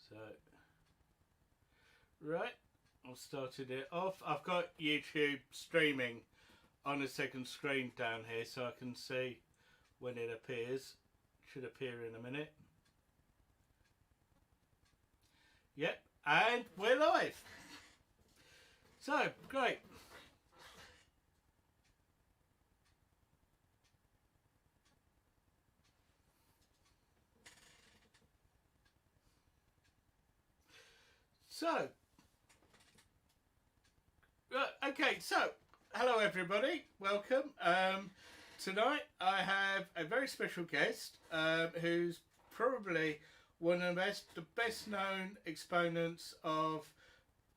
So, right, I've started it off. I've got YouTube streaming on the second screen down here so I can see when it appears. Should appear in a minute. Yep, and we're live. So, great. So, okay, so hello everybody, welcome. Tonight I have a very special guest who's probably one of the best known exponents of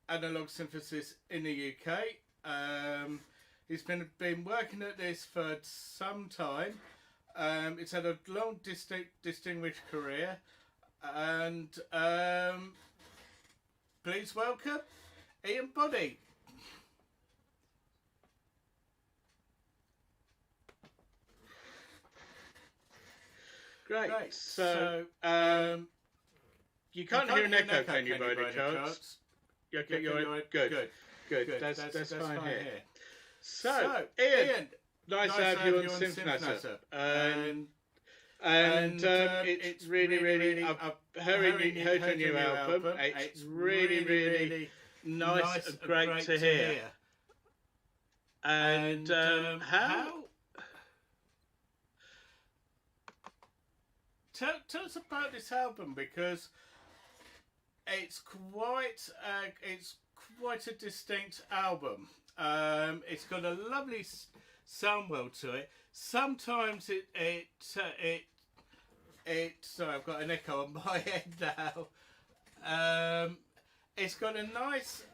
analog synthesis in the UK. He's been working at this for some time. It's had a long distinguished career, and please welcome Ian Boddy. Great. So you can't hear an echo, can you, by any chance? You're good. That's fine here. So, Ian, nice to have you on Synthnatter. And it's really, I've heard your new album. It's really nice and great to hear. And how? Tell us about this album, because it's quite a distinct album. It's got a lovely sound well to it. Sometimes it sorry, I've got an echo on my head now. It's got a nice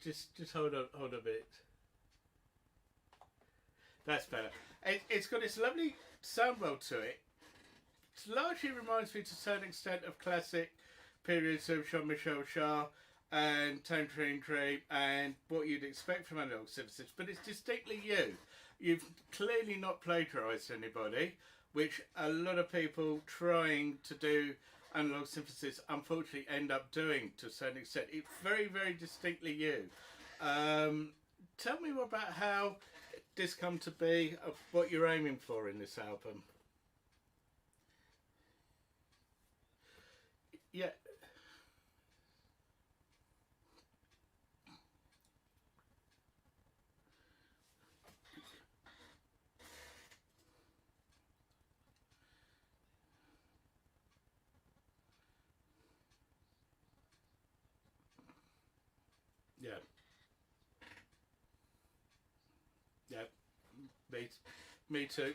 just hold a bit. That's better. It's got this lovely sound well to it. It largely reminds me to a certain extent of classic periods of Jean-Michel Jarre and Tangerine Dream and what you'd expect from analog synthesis, but it's distinctly you. You've clearly not plagiarised anybody, which a lot of people trying to do analog synthesis unfortunately end up doing to a certain extent. It's very, very distinctly you. Tell me more about how this come to be, of what you're aiming for in this album. Yeah. Yeah. Yeah. Me too.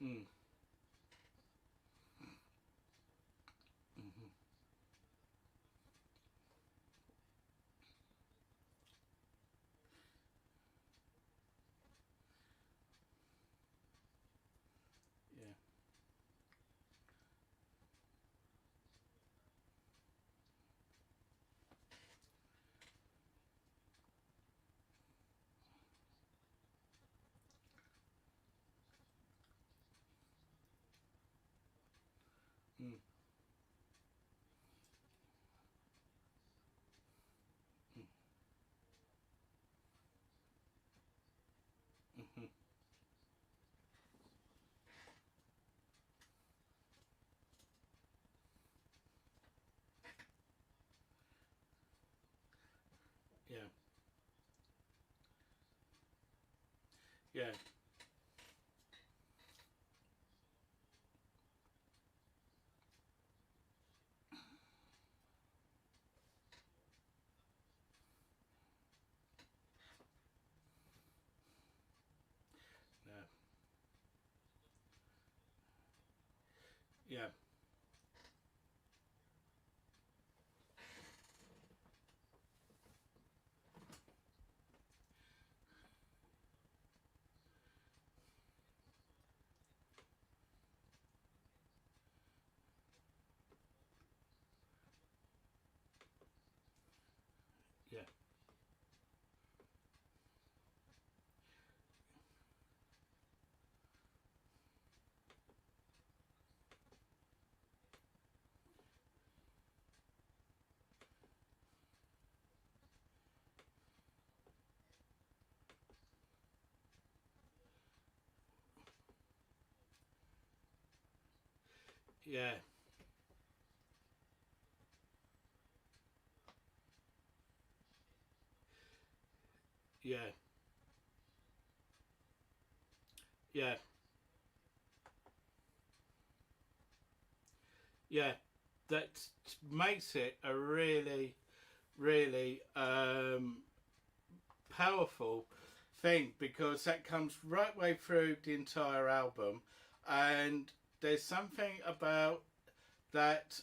Mm. Mm-hmm. Yeah. Yeah. Yeah. Yeah. Yeah. Yeah. Yeah. Yeah. Yeah. Yeah. That makes it a really, really powerful thing, because that comes right way through the entire album, and there's something about that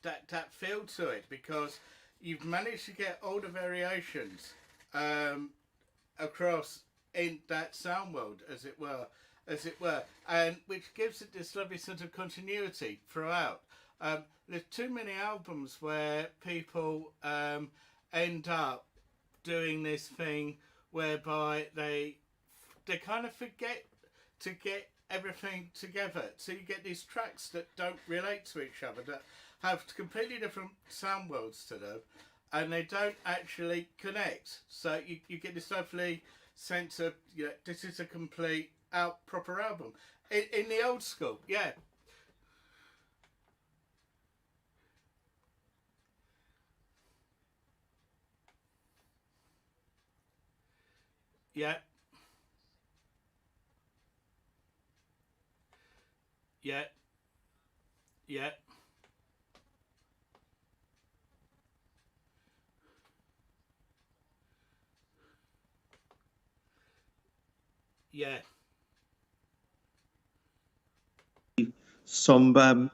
that feel to it, because you've managed to get all the variations um, across in that sound world, as it were, and which gives it this lovely sense of continuity throughout. There's too many albums where people end up doing this thing whereby they kind of forget to get everything together. So you get these tracks that don't relate to each other, that have completely different sound worlds to them, and they don't actually connect. So you get this lovely sense of, this is a complete proper album. In the old school, yeah. Yeah. Yeah. Yeah. Yeah. Somber,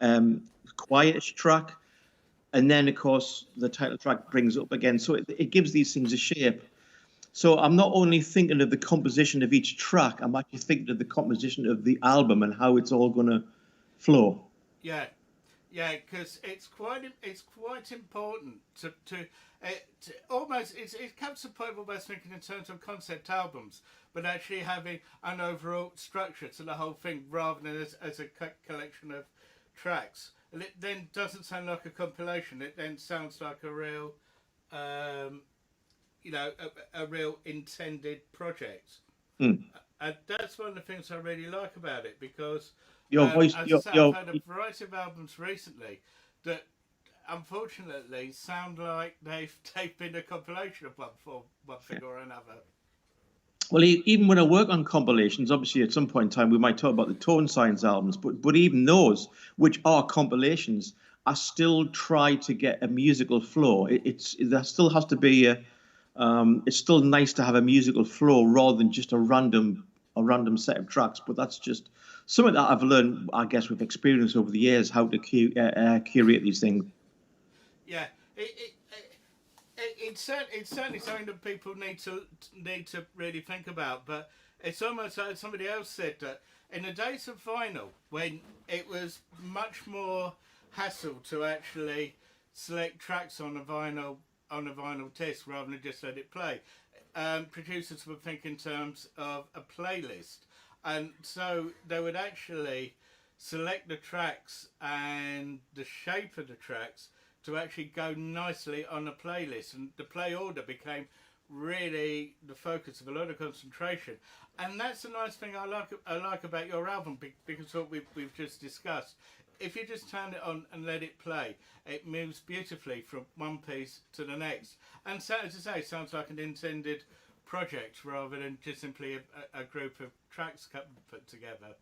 quietish track, and then of course the title track brings it up again. So it gives these things a shape. So I'm not only thinking of the composition of each track, I'm actually thinking of the composition of the album and how it's all going to flow. Yeah. Yeah, because it's quite important to almost it comes to the point of almost thinking in terms of concept albums, but actually having an overall structure to the whole thing rather than as a collection of tracks. And it then doesn't sound like a compilation. It then sounds like a real, um, a real intended project. Mm. And that's one of the things I really like about it, because, Your voice, as I your say, I've your had a variety of albums recently that unfortunately sound like they've been a compilation of one thing or another. Well, even when I work on compilations, obviously at some point in time we might talk about the Tone Signs albums, but even those, which are compilations, I still try to get a musical flow. There still has to be it's still nice to have a musical flow rather than just a random set of tracks. But that's just something that I've learned, I guess, with experience over the years, how to curate these things. Yeah, it's certainly something that people need to really think about. But it's almost like somebody else said, that in the days of vinyl, when it was much more hassle to actually select tracks on a vinyl disc rather than just let it play, producers would think in terms of a playlist, and so they would actually select the tracks and the shape of the tracks to actually go nicely on a playlist, and the play order became really the focus of a lot of concentration. And that's a nice thing I like about your album, because what we've just discussed, if you just turn it on and let it play, it moves beautifully from one piece to the next. And so, as I say, sounds like an intended project rather than just simply a group of tracks put together.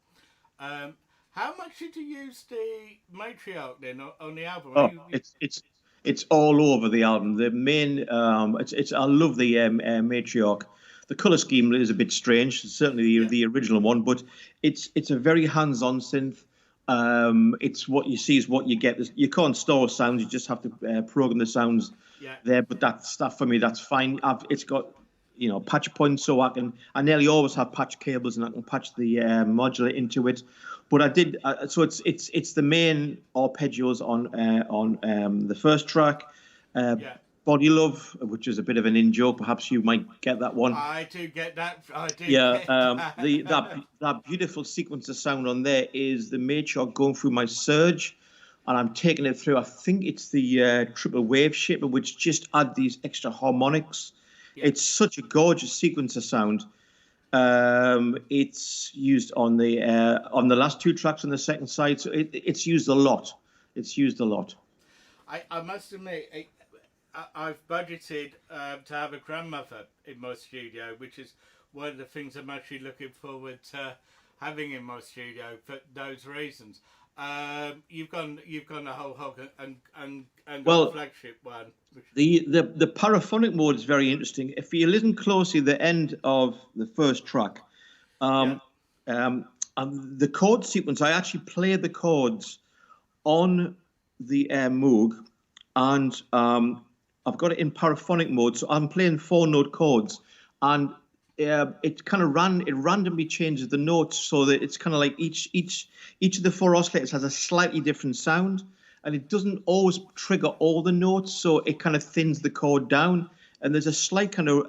How much did you use the matriarch then on the album? Oh, it's all over the album. The main, it's I love the matriarch. The color scheme is a bit strange, certainly the original one, but it's a very hands-on synth. It's what you see is what you get. You can't store sounds; you just have to program the sounds there. But that stuff for me, that's fine. It's got patch points, so I nearly always have patch cables, and I can patch the modulator into it. But I did so it's the main arpeggios on the first track. Body Love, which is a bit of an in-joke. Perhaps you might get that one. I do get that. I do. Yeah, that beautiful sequence of sound on there is the matriarch going through my surge, and I'm taking it through. I think it's the triple wave shaper, which just add these extra harmonics. Yeah. It's such a gorgeous sequence of sound. It's used on the last two tracks on the second side, so it's used a lot. It's used a lot. I must admit, I've budgeted to have a grandmother in my studio, which is one of the things I'm actually looking forward to having in my studio for those reasons. You've gone the whole hog and got a flagship one. The paraphonic mode is very interesting. If you listen closely, the end of the first track, the chord sequence, I actually play the chords on the Moog, and I've got it in paraphonic mode, so I'm playing 4-note chords, and it kind of randomly changes the notes, so that it's kind of like each of the 4 oscillators has a slightly different sound, and it doesn't always trigger all the notes, so it kind of thins the chord down, and there's a slight kind of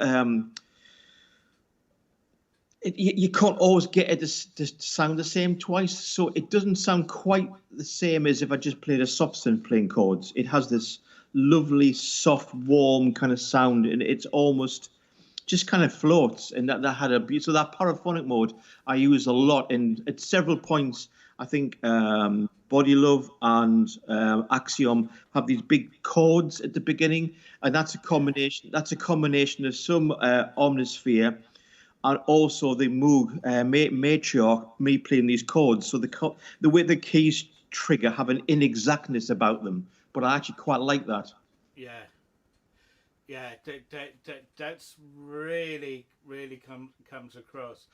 you can't always get it to sound the same twice, so it doesn't sound quite the same as if I just played a soft synth playing chords. It has this lovely, soft, warm kind of sound, and it's almost just kind of floats. And that had so that paraphonic mode I use a lot, and at several points I think Body Love and Axiom have these big chords at the beginning, and that's a combination of some Omnisphere and also the Moog matriarch, me playing these chords. So the way the keys trigger have an inexactness about them, but I actually quite like that. Yeah, that's really comes across.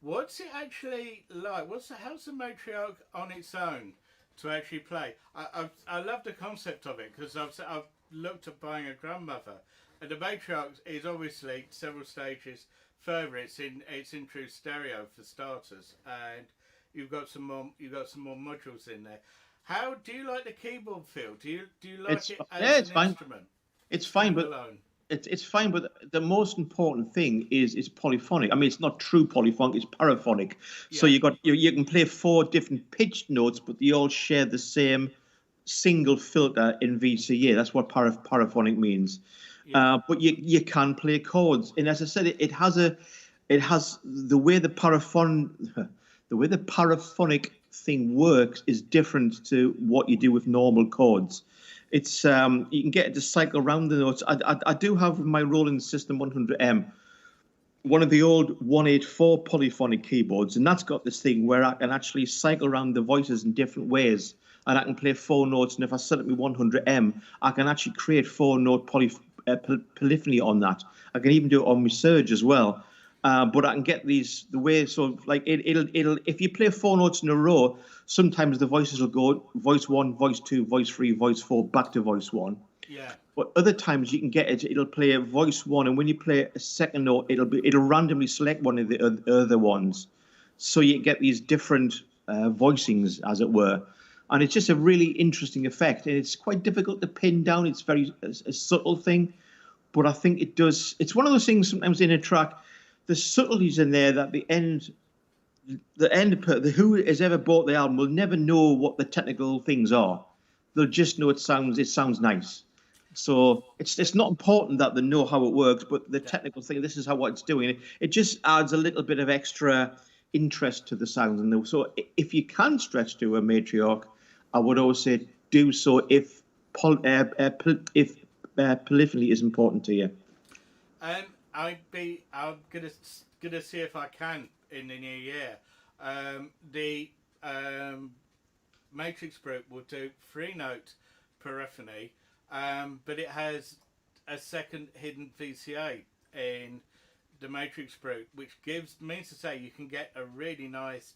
What's it actually like? How's the matriarch on its own to actually play? I love the concept of it, because I've looked at buying a grandmother, and the matriarch is obviously several stages further. It's in true stereo for starters, and you've got some more modules in there. How do you like the keyboard feel? Do you like it as an instrument? It's fine, but it's fine. But the most important thing is polyphonic. I mean, it's not true polyphonic; it's paraphonic. Yeah. So you can play 4 different pitched notes, but they all share the same single filter in VCA. That's what paraphonic means. Yeah. But you can play chords, and as I said, it has the way the paraphonic thing works is different to what you do with normal chords. It's you can get it to cycle around the notes. I do have my Roland System 100M, one of the old 184 polyphonic keyboards, and that's got this thing where I can actually cycle around the voices in different ways, and I can play 4 notes. And if I set up my 100M, I can actually create 4-note polyphony on that. I can even do it on my Surge as well. But I can get the way, so like it'll if you play 4 notes in a row, sometimes the voices will go voice 1, voice 2, voice 3, voice 4, back to voice 1. Yeah. But other times you can get it. It'll play a voice 1, and when you play a second note, it'll randomly select one of the other ones, so you get these different voicings, as it were. And it's just a really interesting effect, and it's quite difficult to pin down. It's a subtle thing, but I think it does. It's one of those things sometimes in a track. There's subtleties in there that the who has ever bought the album will never know what the technical things are. They'll just know it sounds nice. So it's not important that they know how it works, but the technical thing, this is what it's doing. It just adds a little bit of extra interest to the sounds. And so if you can stretch to a matriarch, I would always say do so if polyphony is important to you. I'm gonna see if I can in the new year. The Matrix group will do 3-note polyphony, but it has a second hidden VCA in the Matrix group, which means to say you can get a really nice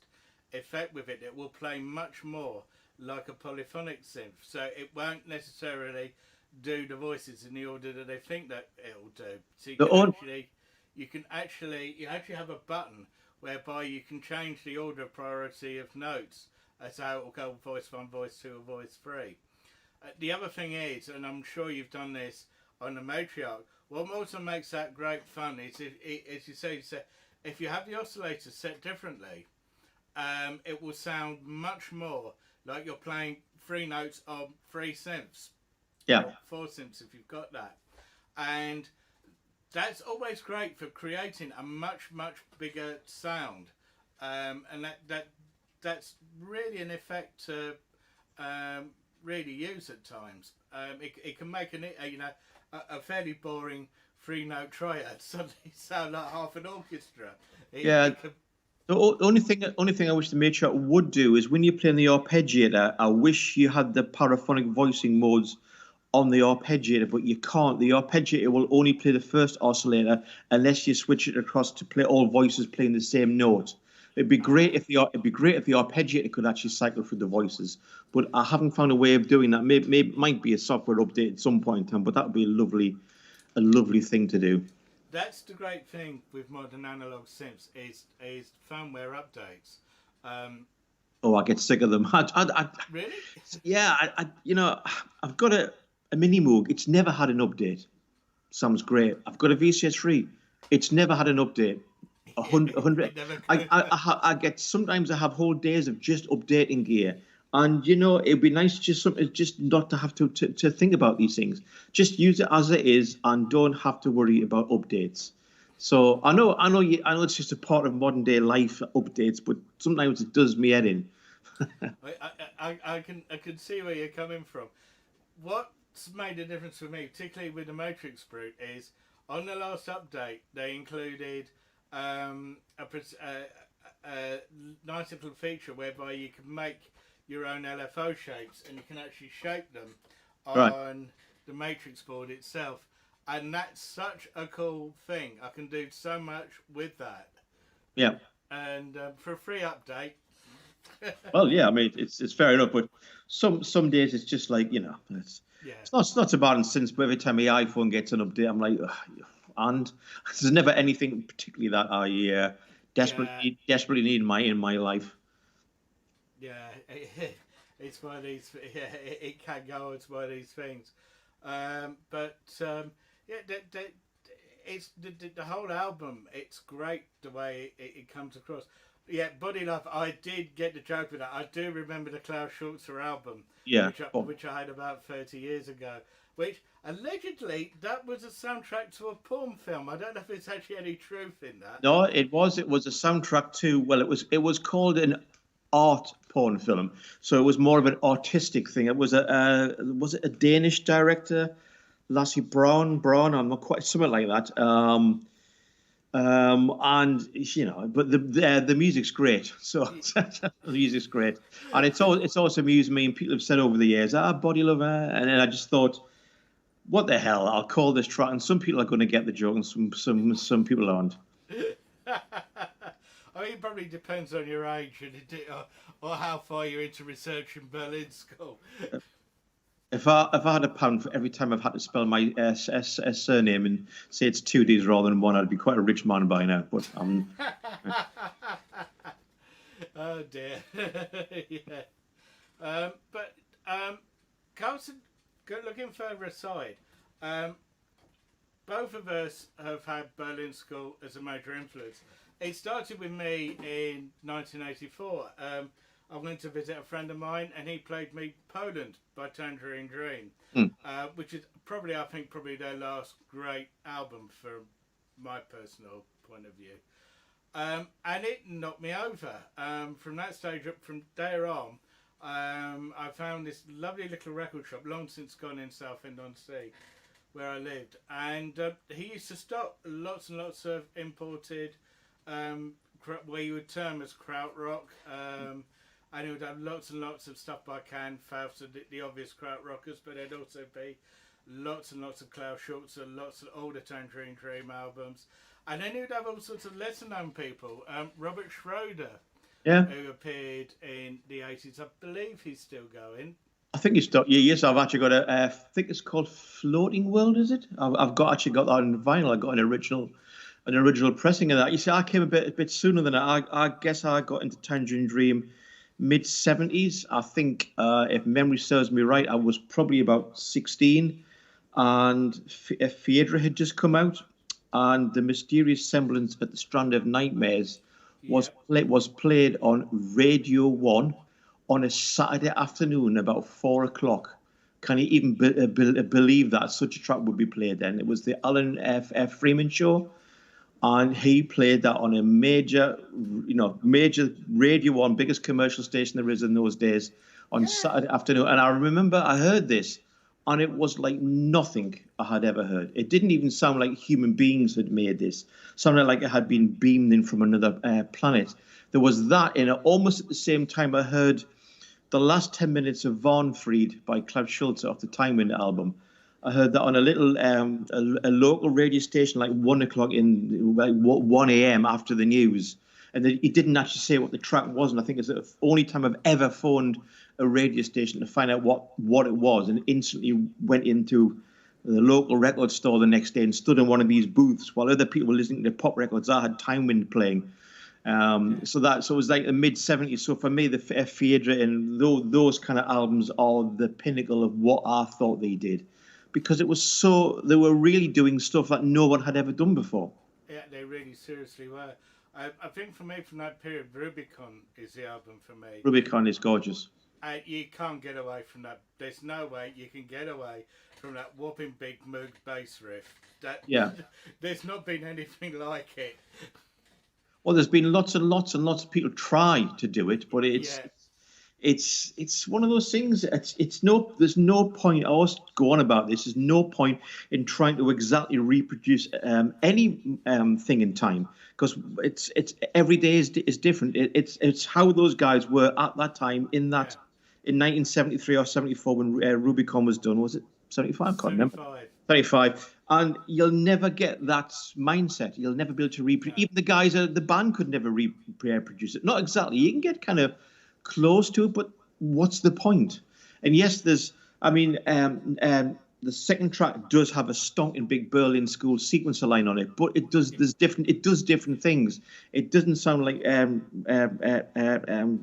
effect with it. It will play much more like a polyphonic synth, so it won't necessarily do the voices in the order that they think that it'll do. So you actually have a button whereby you can change the order of priority of notes as how it will go voice 1, voice 2, or voice 3. The other thing is, and I'm sure you've done this on the matriarch, what also makes that great fun is, as you say, if you have the oscillator set differently, it will sound much more like you're playing 3 notes on 3 synths. Yeah. 4 synths if you've got that. And that's always great for creating a much, much bigger sound. And that's really an effect to really use at times. It can make a fairly boring 3-note triad suddenly sound like half an orchestra. The only thing I wish the matriarch would do is when you're playing the arpeggiator, I wish you had the paraphonic voicing modes on the arpeggiator, but you can't. The arpeggiator will only play the first oscillator unless you switch it across to play all voices playing the same note. It'd be great if the arpeggiator could actually cycle through the voices, but I haven't found a way of doing that. Maybe might be a software update at some point in time, but that would be a lovely thing to do. That's the great thing with modern analog synths is firmware updates. I get sick of them. Really? Yeah, I've got a Mini Moog. It's never had an update. Sounds great. I've got a VCS3. It's never had an update. 100. Sometimes I have whole days of just updating gear, and it'd be nice just not to have to think about these things. Just use it as it is, and don't have to worry about updates. So I know it's just a part of modern day life, updates, but sometimes it does me head in. I can see where you're coming from. What's made a difference for me, particularly with the Matrix brute, is on the last update they included a nice little feature whereby you can make your own LFO shapes and you can actually shape them on the Matrix board itself, and that's such a cool thing. I can do so much with that. Yeah. And for a free update. Well, yeah, I mean it's fair enough, but some days it's just like it's not so bad in sense, but every time my iPhone gets an update, I'm like, and there's never anything particularly that I desperately need in my life. Yeah, it's one of these. Yeah, it can go. It's one of these things. It's the whole album. It's great the way it comes across. Yeah, Buddy Love. I did get the joke with that. I do remember the Klaus Schulze album. Yeah, which I had about 30 years ago. Which allegedly that was a soundtrack to a porn film. I don't know if there's actually any truth in that. No, it was a soundtrack to. Well, it was called an art porn film, so it was more of an artistic thing. It was was it a Danish director, Lasse Braun? I'm not quite something like that. And but the music's great. So the music's great, and it's also amused me. And people have said over the years, Body Lover, and then I just thought, what the hell? I'll call this track, and some people are going to get the joke, and some people aren't. I mean, it probably depends on your age or how far you're into research in Berlin school. If I had £1 for every time I've had to spell my surname and say it's 2 Ds rather than one, I'd be quite a rich man by now. But oh dear. Yeah. Carlson, looking further aside, both of us have had Berlin School as a major influence. It started with me in 1984. I went to visit a friend of mine, and he played me Poland by Tangerine Dream, which is probably their last great album from my personal point of view. and it knocked me over. From that stage up, from there on, I found this lovely little record shop, long since gone in Southend-on-Sea, where I lived, and he used to stock lots and lots of imported, where you would term as krautrock, and he would have lots and lots of stuff by Can, Faust, the obvious krautrockers, but there'd also be lots and lots of Klaus Schulze, lots of older Tangerine Dream albums, and then he would have all sorts of lesser known people. Robert Schroeder, who appeared in the 80s. I believe he's still going. I think he's still. Yes, I've actually got I think it's called Floating World. Is it? I've actually got that on vinyl. I got an original pressing of that. You see, I came a bit sooner than that. I guess I got into Tangerine Dream mid-70s. I think, if memory serves me right, I was probably about 16, and Phaedra had just come out, and the Mysterious Semblance at the Strand of Nightmares was played on Radio 1 on a Saturday afternoon about 4 o'clock. Can you even believe that such a track would be played then? It was the Alan F. Freeman show, and he played that on a major Radio 1, biggest commercial station there is in those days, on Saturday afternoon. And I remember I heard this, and it was like nothing I had ever heard. It didn't even sound like human beings had made this. It sounded like it had been beamed in from another planet. There was that in it. Almost at the same time, I heard the last 10 minutes of Varnfried by Klaus Schulze off the Time Wind album. I heard that on a little a local radio station, like 1 o'clock in 1 a.m. after the news. And he didn't actually say what the track was. And I think it's the only time I've ever phoned a radio station to find out what it was, and instantly went into the local record store the next day and stood in one of these booths while other people were listening to pop records. I had Time Wind playing. So it was like the mid-70s. So for me, the Phaedra and those kind of albums are the pinnacle of what I thought they did, because it was they were really doing stuff that no one had ever done before. Yeah, they really seriously were. I think for me, from that period, Rubicon is the album for me. Rubicon is gorgeous. You can't get away from that. There's no way you can get away from that whopping big Moog bass riff. There's not been anything like it. Well, there's been lots and lots and lots of people try to do it, but it's one of those things. There's no point. I always go on about this. There's no point in trying to exactly reproduce any thing in time, because it's every day is different. It's how those guys were at that time in 1973 or 74 when Rubicon was done. Was it 75? I can't remember. 35. And you'll never get that mindset. You'll never be able to reproduce. Even the guys at the band could never reproduce it. Not exactly. You can get kind of close to it, but what's the point? And yes, the second track does have a stonking big Berlin School sequencer line on it, but it does different things. It doesn't sound like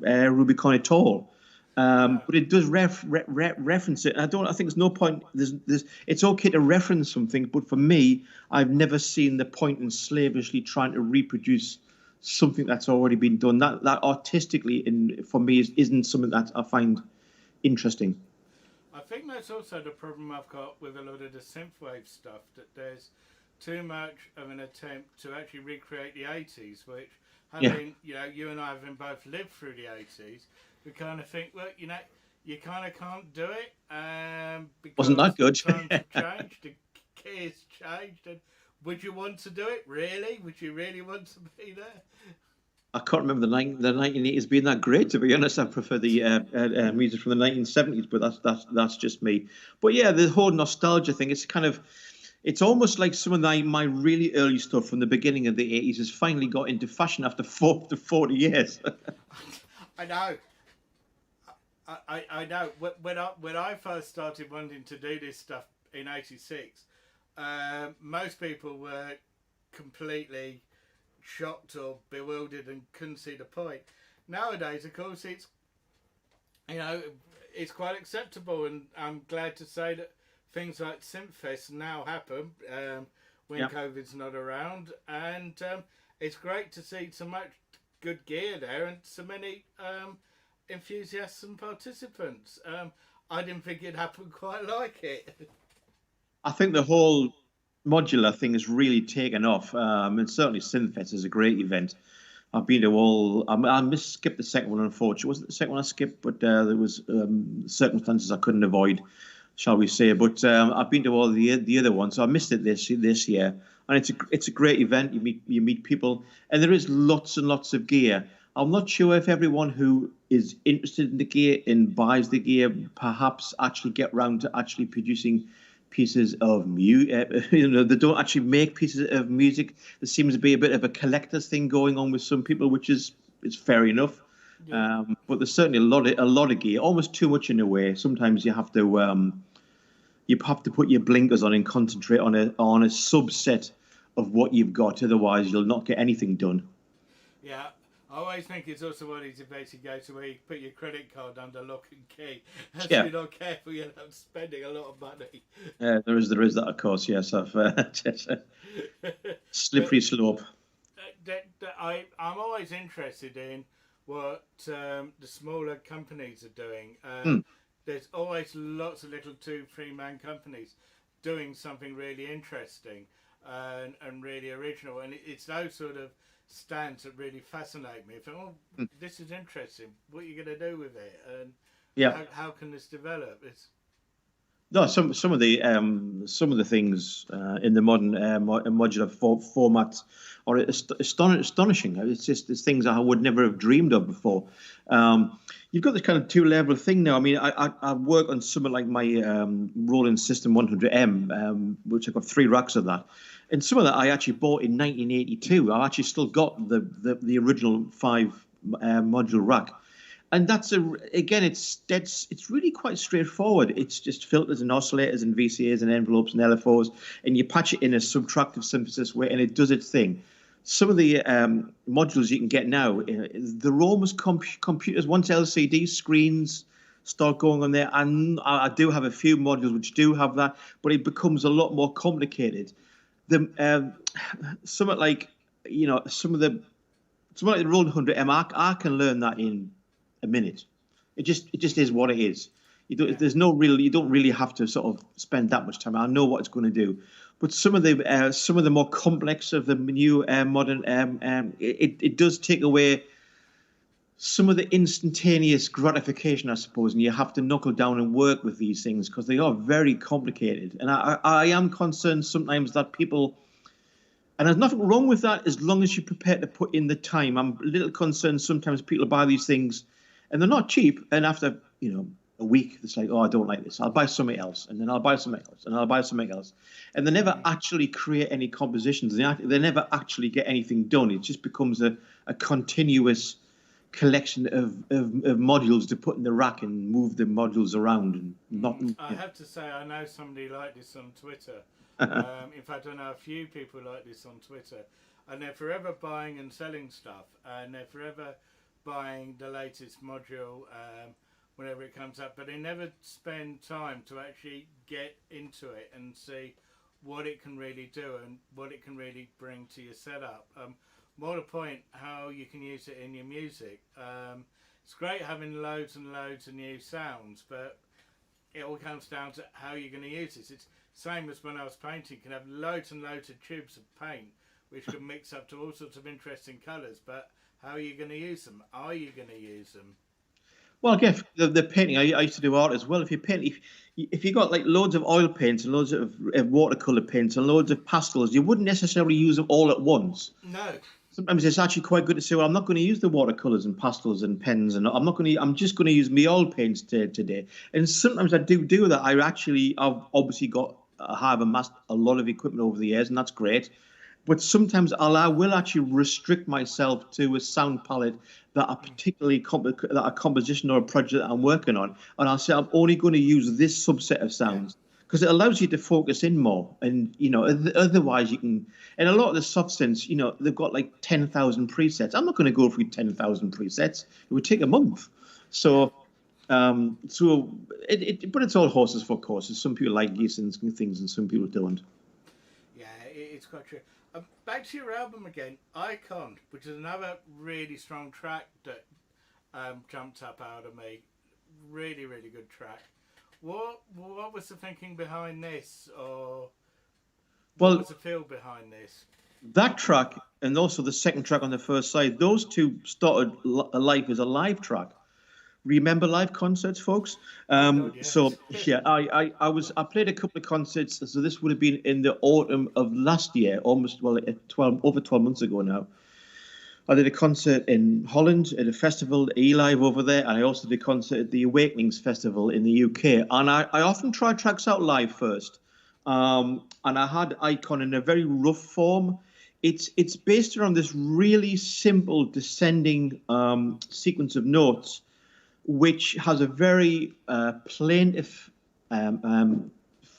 Rubicon at all. But it does reference it. I think there's no point. It's okay to reference something, but for me, I've never seen the point in slavishly trying to reproduce something that's already been done. That artistically, for me, isn't something that I find interesting. I think that's also the problem I've got with a lot of the synthwave stuff, that there's too much of an attempt to actually recreate the 80s, which, you and I having both lived through the 80s, we kind of think, well, you kind of can't do it. Because wasn't that good? Times have changed, the key has changed, and would you want to do it? Really? Would you really want to be there? I can't remember the 1980s being that great, to be honest. I prefer the music from the 1970s, but that's just me. But yeah, the whole nostalgia thing, it's almost like some of my really early stuff from the beginning of the 80s has finally got into fashion after 40 years. I know. I know. When I first started wanting to do this stuff in '86, most people were completely shocked or bewildered and couldn't see the point. Nowadays, of course, it's quite acceptable, and I'm glad to say that things like Synthfest now happen when COVID's not around, and it's great to see so much good gear there and so many enthusiasts and participants. I didn't think it'd happen quite like it. I think the whole modular thing has really taken off, and certainly Synthfest is a great event. I've been to all. I skipped the second one, unfortunately. It wasn't the second one I skipped, but there was circumstances I couldn't avoid, shall we say? But I've been to all the other ones, so I missed it this year, and it's a great event. You meet people, and there is lots and lots of gear. I'm not sure if everyone who is interested in the gear and buys the gear perhaps actually get round to actually producing pieces of music. They don't actually make pieces of music. There seems to be a bit of a collector's thing going on with some people, which is fair enough. Yeah. But there's certainly a lot of gear, almost too much in a way. Sometimes you have to put your blinkers on and concentrate on a subset of what you've got. Otherwise, you'll not get anything done. Yeah. I always think it's also one of these events you go to where you put your credit card under lock and key. And if you're not careful, you'll end up spending a lot of money. There is that, of course, yes. Slippery slope. I'm always interested in what the smaller companies are doing. There's always lots of little 2-3 man companies doing something really interesting and really original. And it's those sort of stands that really fascinate me. I think, this is interesting. What are you going to do with it? And how can this develop? Some of the things in the modern modular format are astonishing. It's things I would never have dreamed of before. You've got this kind of 2-level thing now. I mean, I work on something like my Roland System 100M, which I've got 3 racks of that. And some of that I actually bought in 1982. I've actually still got the original 5 module rack. And that's it's really quite straightforward. It's just filters and oscillators and VCAs and envelopes and LFOs, and you patch it in a subtractive synthesis way, and it does its thing. Some of the modules you can get now, they're almost computers. Once LCD screens start going on there, and I do have a few modules which do have that, but it becomes a lot more complicated. Something like the Roland 100M, I can learn that in a minute. It just is what it is. You don't really have to sort of spend that much time. I know what it's going to do. But some of the more complex of the new modern, it does take away some of the instantaneous gratification, I suppose, and you have to knuckle down and work with these things because they are very complicated. And I am concerned sometimes that people, and there's nothing wrong with that as long as you're prepared to put in the time. I'm a little concerned sometimes people buy these things and they're not cheap, and after a week it's like, oh, I don't like this, I'll buy something else, and then I'll buy something else, and I'll buy something else, and they never actually create any compositions. They never actually get anything done. It just becomes a continuous collection of modules to put in the rack and move the modules around. And I have to say, I know somebody like this on Twitter. In fact, I know a few people like this on Twitter, and they're forever buying and selling stuff, and they're forever buying the latest module whenever it comes up, but they never spend time to actually get into it and see what it can really do and what it can really bring to your setup. More to the point, how you can use it in your music. It's great having loads and loads of new sounds, but it all comes down to how you're going to use this. It's same as when I was painting. You can have loads and loads of tubes of paint which can mix up to all sorts of interesting colours, but how are you going to use them? Are you going to use them? Well, I guess the painting, I used to do art as well. If you got like loads of oil paints and loads of watercolour paints and loads of pastels, you wouldn't necessarily use them all at once. No. Sometimes it's actually quite good to say, well, I'm not going to use the watercolours and pastels and pens, and I'm just going to use my oil paints today. And sometimes I do that. I've obviously have amassed a lot of equipment over the years, and that's great. But sometimes I will actually restrict myself to a sound palette that are particularly that a composition or a project that I'm working on, and I'll say I'm only going to use this subset of sounds because it allows you to focus in more. And otherwise you can. And a lot of the soft synths, they've got like 10,000 presets. I'm not going to go through 10,000 presets. It would take a month. So. But it's all horses for courses. Some people like these things, and some people don't. Yeah, it's quite true. Back to your album again, Icon, which is another really strong track that jumped up out of me. Really, really good track. What was the thinking behind this, or what was the feel behind this? That track and also the second track on the first side. Those two started life as a live track. Remember live concerts, folks? God, yes. So yeah, I played a couple of concerts. So this would have been in the autumn of last year, over 12 months ago now. I did a concert in Holland at a festival, E-Live over there, and I also did a concert at the Awakenings Festival in the UK. And I often try tracks out live first. And I had Icon in a very rough form. It's based around this really simple descending sequence of notes, which has a very plaintive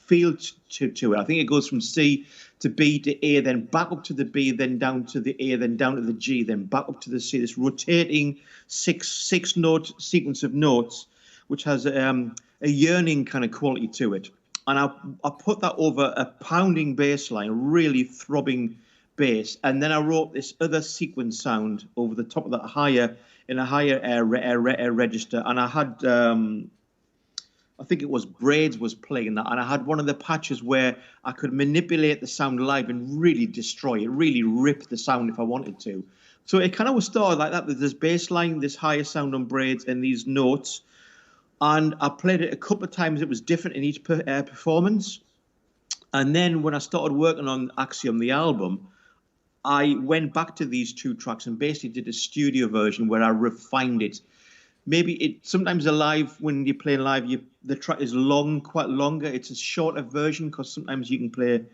feel to it. I think it goes from C to B to A, then back up to the B, then down to the A, then down to the G, then back up to the C. This rotating six note sequence of notes, which has a yearning kind of quality to it. And I put that over a pounding bass line, really throbbing bass, and then I wrote this other sequence sound over the top of that in a higher register, and I had I think it was Braids was playing that, and I had one of the patches where I could manipulate the sound live and really destroy it, really rip the sound if I wanted to. So it kind of was started like that. There's this bass line, this higher sound on Braids, and these notes. And I played it a couple of times. It was different in each performance. And then when I started working on Axiom, the album, I went back to these two tracks and basically did a studio version where I refined it. Maybe sometimes live, when you play live, the track is quite longer. It's a shorter version because sometimes you can play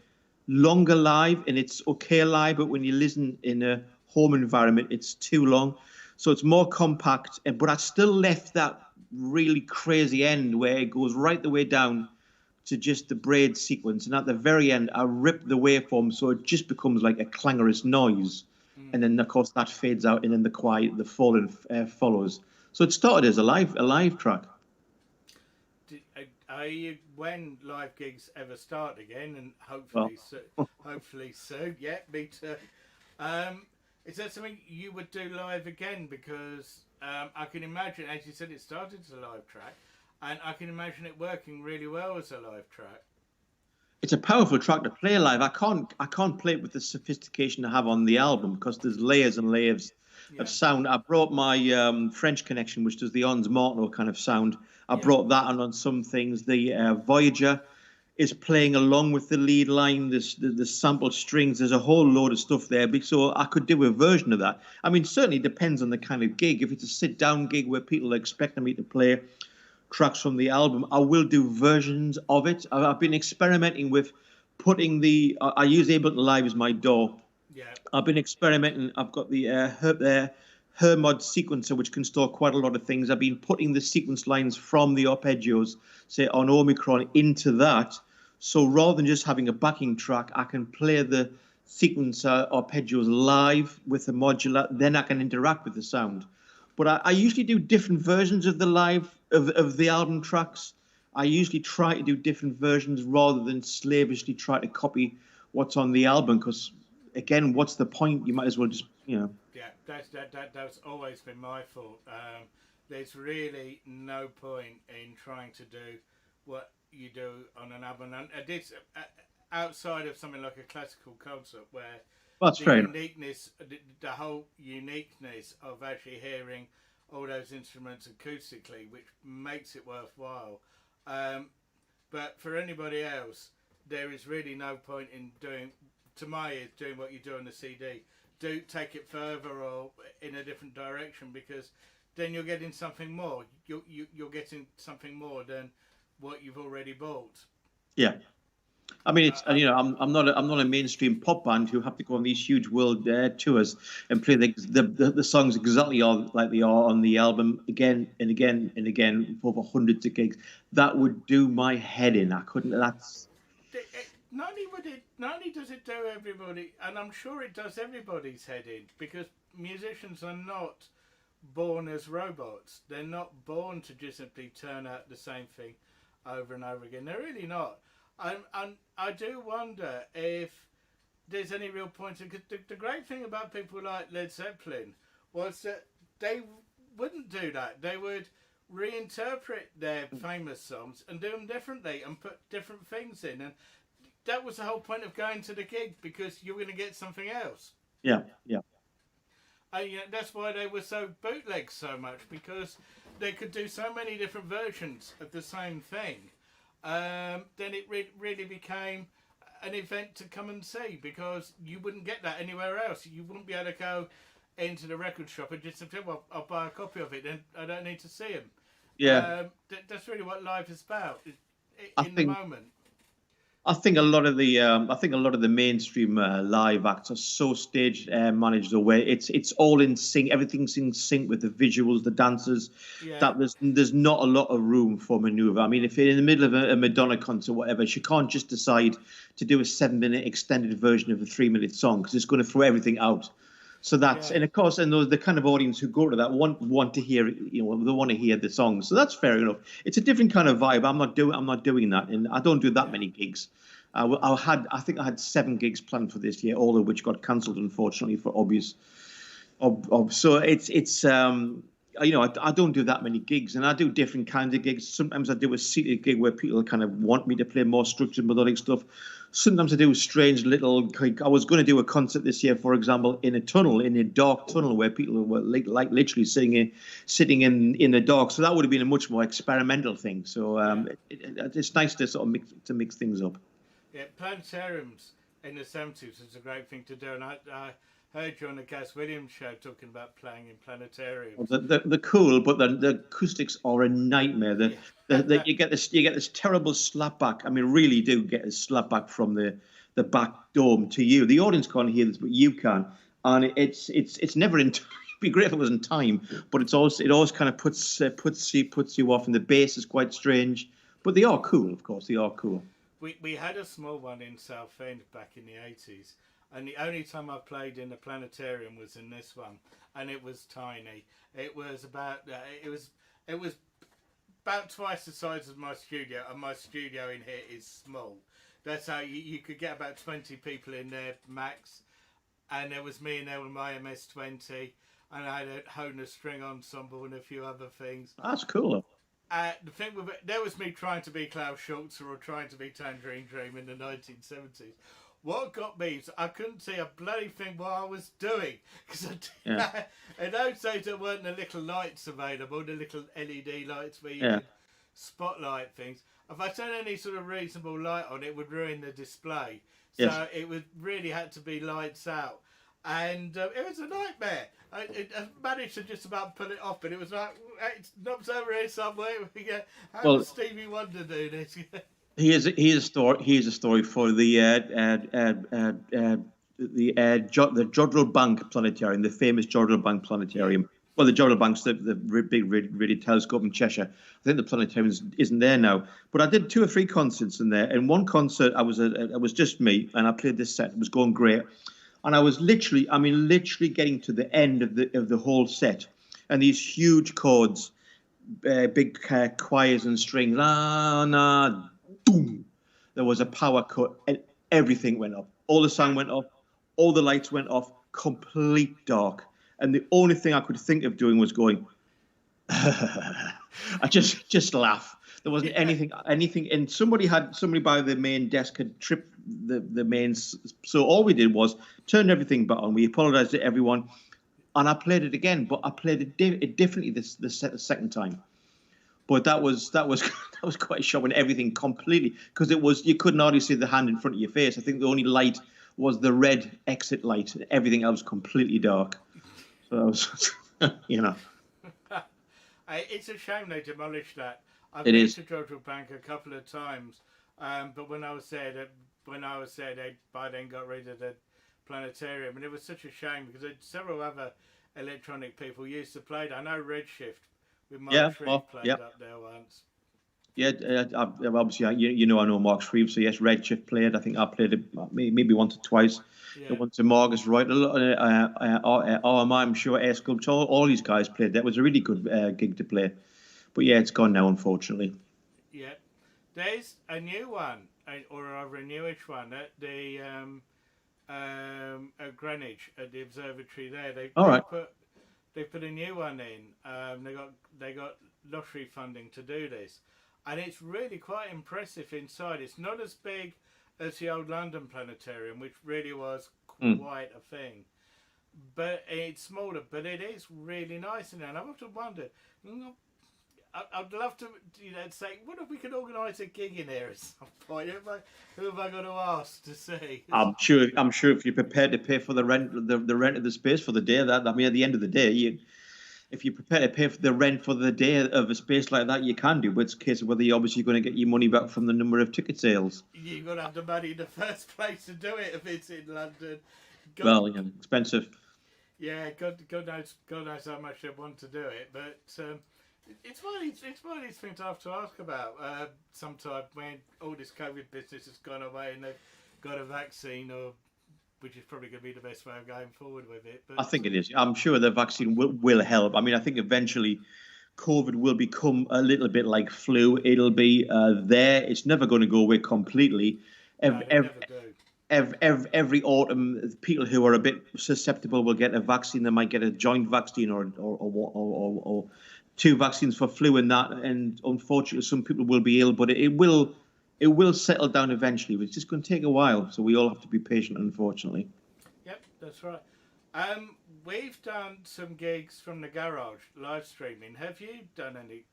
longer live and it's okay live, but when you listen in a home environment, it's too long. So it's more compact, but I still left that really crazy end where it goes right the way down to just the braid sequence. And at the very end, I rip the waveform so it just becomes like a clangorous noise. And then, of course, that fades out and then the falling follows. So it started as a live track. When live gigs ever start again, and hopefully soon. Yeah, me too. Is that something you would do live again? Because I can imagine, as you said, it started as a live track, and I can imagine it working really well as a live track. It's a powerful track to play live. I can't play it with the sophistication I have on the album because there's layers and layers of sound. I brought my French connection, which does the Ons Martineau kind of sound. I brought that on some things. The Voyager is playing along with the lead line. The sample strings. There's a whole load of stuff there. So I could do a version of that. I mean, certainly depends on the kind of gig. If it's a sit-down gig where people are expecting me to play tracks from the album, I will do versions of it. I've been experimenting with putting I use Ableton Live as my DAW. Yeah. I've been experimenting. I've got the Hermod sequencer, which can store quite a lot of things. I've been putting the sequence lines from the arpeggios, say on Omicron, into that. So rather than just having a backing track, I can play the sequencer arpeggios live with the modular. Then I can interact with the sound. But I usually do different versions of the live of the album tracks. I usually try to do different versions rather than slavishly try to copy what's on the album. Because again, what's the point? You might as well just, Yeah, that's always been my fault. There's really no point in trying to do what you do on an album, and it's outside of something like a classical concert where the whole uniqueness of actually hearing all those instruments acoustically, which makes it worthwhile. But for anybody else, there is really no point in doing what you do on the CD. Do take it further or in a different direction, because then you're getting something more. You're getting something more than what you've already bought. Yeah. I mean, it's I'm not a mainstream pop band who have to go on these huge world tours and play the songs exactly like they are on the album again and again and again over hundreds of gigs. That would do my head in. I couldn't. Not only does it do everybody, and I'm sure it does everybody's head in, because musicians are not born as robots. They're not born to just simply turn out the same thing over and over again. They're really not. And I do wonder if there's any real point. The great thing about people like Led Zeppelin was that they wouldn't do that. They would reinterpret their famous songs and do them differently and put different things in. And that was the whole point of going to the gig, because you're going to get something else. Yeah, yeah. And that's why they were so bootlegged so much, because they could do so many different versions of the same thing. Then it really became an event to come and see, because you wouldn't get that anywhere else. You wouldn't be able to go into the record shop and just say, well, I'll buy a copy of it and I don't need to see them. Yeah. That's really what life is about in the moment. I think a lot of the mainstream live acts are so stage managed away. It's all in sync. Everything's in sync with the visuals, the dancers. Yeah. That there's not a lot of room for maneuver. I mean, if you're in the middle of a Madonna concert, or whatever, she can't just decide to do a 7-minute extended version of a 3-minute song, because it's going to throw everything out. So that's, and of course, and those the kind of audience who go to that want to hear, they want to hear the songs. So that's fair enough. It's a different kind of vibe. I'm not doing that, and I don't do that many gigs. I think I had 7 gigs planned for this year, all of which got cancelled, unfortunately, for obvious. So it's I don't do that many gigs, and I do different kinds of gigs. Sometimes I do a seated gig where people kind of want me to play more structured melodic stuff. Sometimes I do strange little. I was going to do a concert this year, for example, in a dark tunnel, where people were like literally sitting in the dark. So that would have been a much more experimental thing. So it's nice to sort of mix things up. Yeah, planetariums in the 70s was a great thing to do, and I heard you on the Cass Williams show talking about playing in planetariums. They're cool, but the acoustics are a nightmare. You get this terrible slapback. I mean, really do get a slapback from the back dome to you. The audience can't hear this, but you can, and it's never in. It'd be great if it was in time, but it always kind of puts you off, and the bass is quite strange. But they are cool, of course. They are cool. We had a small one in Southend back in the 80s, and the only time I played in the planetarium was in this one, and it was tiny. It was about about twice the size of my studio, and my studio in here is small. That's how you could get about 20 people in there max, and there was me and there with my MS-20, and I had a Hohner string ensemble and a few other things. That's cool. The thing with it, there was me trying to be Klaus Schulze or trying to be Tangerine Dream in the 1970s. What got me is I couldn't see a bloody thing what I was doing, because in those days there weren't the little lights available, the little LED lights where you could spotlight things. If I turned any sort of reasonable light on, it would ruin the display. So it would really had to be lights out. And it was a nightmare. I managed to just about pull it off, but it was like, it's knobs over here somewhere. How does Stevie Wonder do this? Here's a story for the Jodrell Bank Planetarium, the famous Jodrell Bank Planetarium. Well, the Jodrell Bank's the big radio telescope in Cheshire. I think the planetarium isn't there now. But I did 2 or 3 concerts in there. In one concert, I was just me, and I played this set. It was going great. And I was literally getting to the end of the whole set, and these huge chords, big choirs and strings, la na, boom. There was a power cut, and everything went up. All the sound went off, all the lights went off, complete dark. And the only thing I could think of doing was going. I just laugh. There wasn't anything, and somebody by the main desk had tripped the mains. So all we did was turned everything back on. We apologized to everyone, and I played it again, but I played it differently the second time. But that was quite shocking. Everything completely, because you couldn't hardly see the hand in front of your face. I think the only light was the red exit light. Everything else completely dark. So that was, It's a shame they demolished that. I've been to Jodrell Bank a couple of times, but when I was there, they by then got rid of the planetarium, and it was such a shame because several other electronic people used to play there. I know Redshift with Mark Shreve played up there once. Yeah, obviously, I know Mark Shreve, so yes, Redshift played. I think I played it maybe once or twice. Yeah. Once to Marcus Wright, RMI, I'm sure, Air Sculpture, all these guys played. That was a really good gig to play. But yeah, it's gone now, unfortunately. Yeah. There's a new one, or a newish one, at the at Greenwich, at the observatory there. They put a new one in. They got lottery funding to do this. And it's really quite impressive inside. It's not as big as the old London Planetarium, which really was quite a thing. but it's smaller, but it is really nice in there. And I've often wondered, I'd love to, say, what if we could organise a gig in here at some point? Who have I got to ask to see? I'm sure if you're prepared to pay for the rent of the space for the day, at the end of the day, if you're prepared to pay for the rent for the day of a space like that, you can do. But it's a case of whether you're obviously going to get your money back from the number of ticket sales. You've got to have the money in the first place to do it if it's in London. Expensive. Yeah, God knows how much they want to do it, but it's one of these things I have to ask about sometime when all this COVID business has gone away and they've got a vaccine, which is probably going to be the best way of going forward with it. But I think it is. I'm sure the vaccine will help. I mean, I think eventually COVID will become a little bit like flu. It'll be there. It's never going to go away completely. Every autumn, people who are a bit susceptible will get a vaccine. They might get a joint vaccine or two vaccines for flu and that. And unfortunately, some people will be ill, but it will settle down eventually. It's just going to take a while, so we all have to be patient, unfortunately. Yep, that's right. We've done some gigs from the garage, live streaming. Have you done any?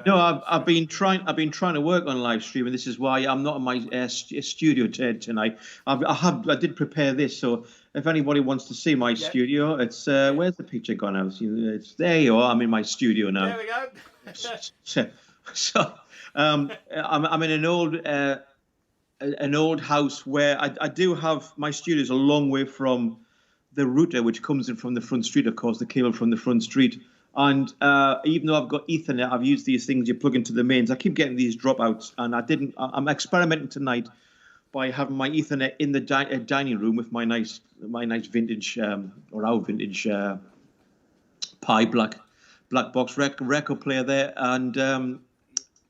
No, I've been trying to work on live streaming. This is why I'm not in my studio tonight. I did prepare this, so if anybody wants to see my studio, it's where's the picture gone out? It's there you are. I'm in my studio now. There we go. so I'm in an old house where I do have my studio is a long way from the router, which comes in from the front street, of course, the cable from the front street. And even though I've got Ethernet, I've used these things you plug into the mains. I keep getting these dropouts, and I'm experimenting tonight by having my Ethernet in the dining room with my nice vintage or our vintage Pi black box record player there, and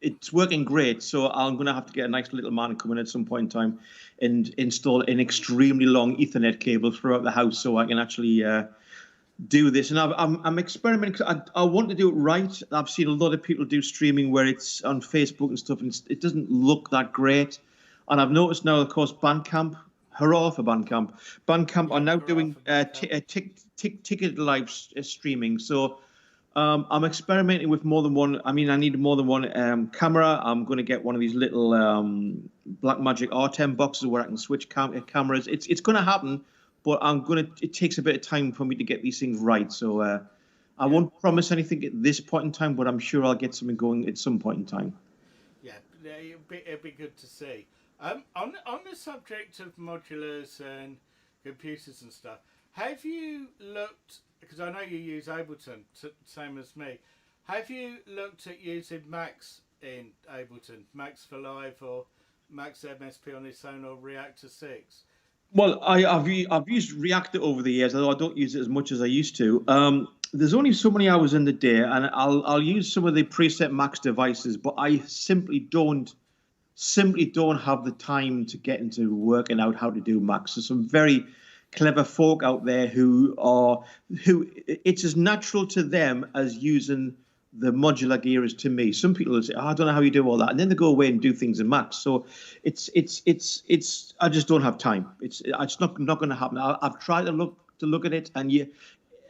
it's working great. So I'm going to have to get a nice little man coming at some point in time and install an extremely long Ethernet cable throughout the house so I can actually do this. And I'm experimenting. I want to do it right. I've seen a lot of people do streaming where it's on Facebook and stuff, and it doesn't look that great. And I've noticed now, of course, Bandcamp. Hurrah for Bandcamp! Bandcamp are now doing ticketed live streaming. So I'm experimenting with more than one. I mean, I need more than one camera. I'm going to get one of these little Blackmagic R10 boxes where I can switch cameras. It's going to happen. But it takes a bit of time for me to get these things right. So I won't promise anything at this point in time, but I'm sure I'll get something going at some point in time. Yeah, it'd be good to see. On the subject of modulars and computers and stuff, have you looked, because I know you use Ableton, same as me, have you looked at using Max in Ableton, Max for Live or Max MSP on its own or Reactor 6? Well, I've used Reactor over the years, although I don't use it as much as I used to. There's only so many hours in the day, and I'll use some of the preset Max devices, but I simply don't have the time to get into working out how to do Max. There's some very clever folk out there who it's as natural to them as using the modular gear is to me. Some people will say, I don't know how you do all that, and then they go away and do things in Max. So it's I just don't have time. It's not going to happen. I've tried to look at it, and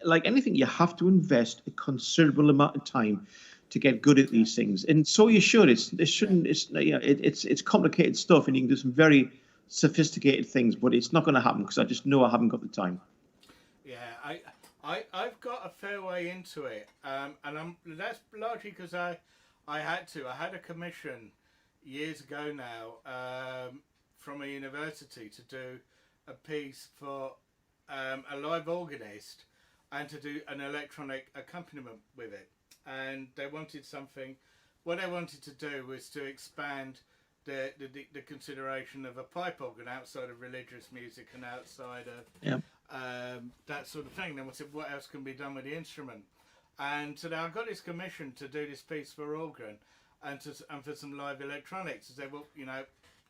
like anything, you have to invest a considerable amount of time to get good at these things, and so you should. It's complicated stuff, and you can do some very sophisticated things, but it's not going to happen because I just know I haven't got the time. Yeah, I've got a fair way into it, and that's largely because I had a commission years ago now from a university to do a piece for a live organist and to do an electronic accompaniment with it, and they wanted something. What they wanted to do was to expand the consideration of a pipe organ outside of religious music and outside of that sort of thing. Then we said, what else can be done with the instrument? And so now I got this commission to do this piece for organ and for some live electronics. I said, well,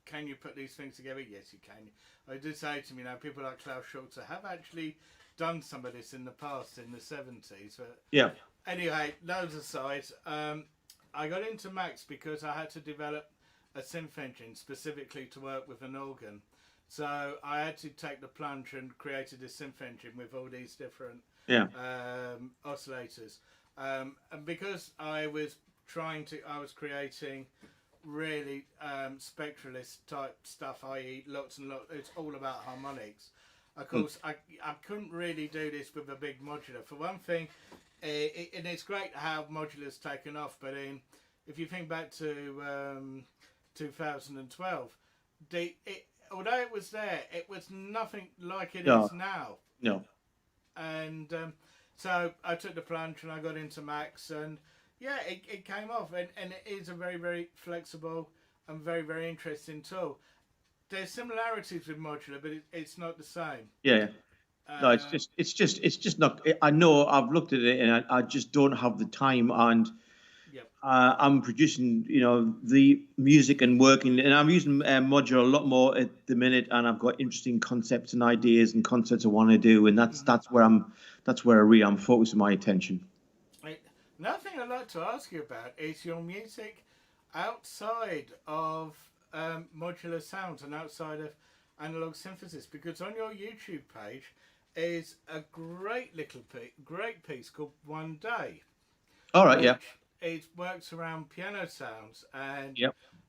can you put these things together? Yes, you can. I did say to me, people like Klaus Schulze have actually done some of this in the past, in the 70s. But yeah. Anyway, those aside, I got into Max because I had to develop a synth engine specifically to work with an organ. So I had to take the plunge and created a synth engine with all these different oscillators. And because I was creating really spectralist type stuff, i.e. lots and lots, it's all about harmonics. Of course, I couldn't really do this with a big modular. For one thing, and it's great how modular's taken off, but if you think back to 2012, although it was there, it was nothing like it is now. No. And so I took the plunge and I got into Max, and yeah, it came off, and it is a very, very flexible and very, very interesting tool. There's similarities with modular, but it's not the same. Yeah. No, it's just not. I know I've looked at it, and I just don't have the time, and I'm producing, the music and working, and I'm using modular a lot more at the minute, and I've got interesting concepts and ideas and concepts I want to do, and that's where I'm focusing my attention. Another thing I'd like to ask you about is your music outside of modular sounds and outside of analog synthesis, because on your YouTube page is a great piece called One Day. All right, yeah. It works around piano sounds and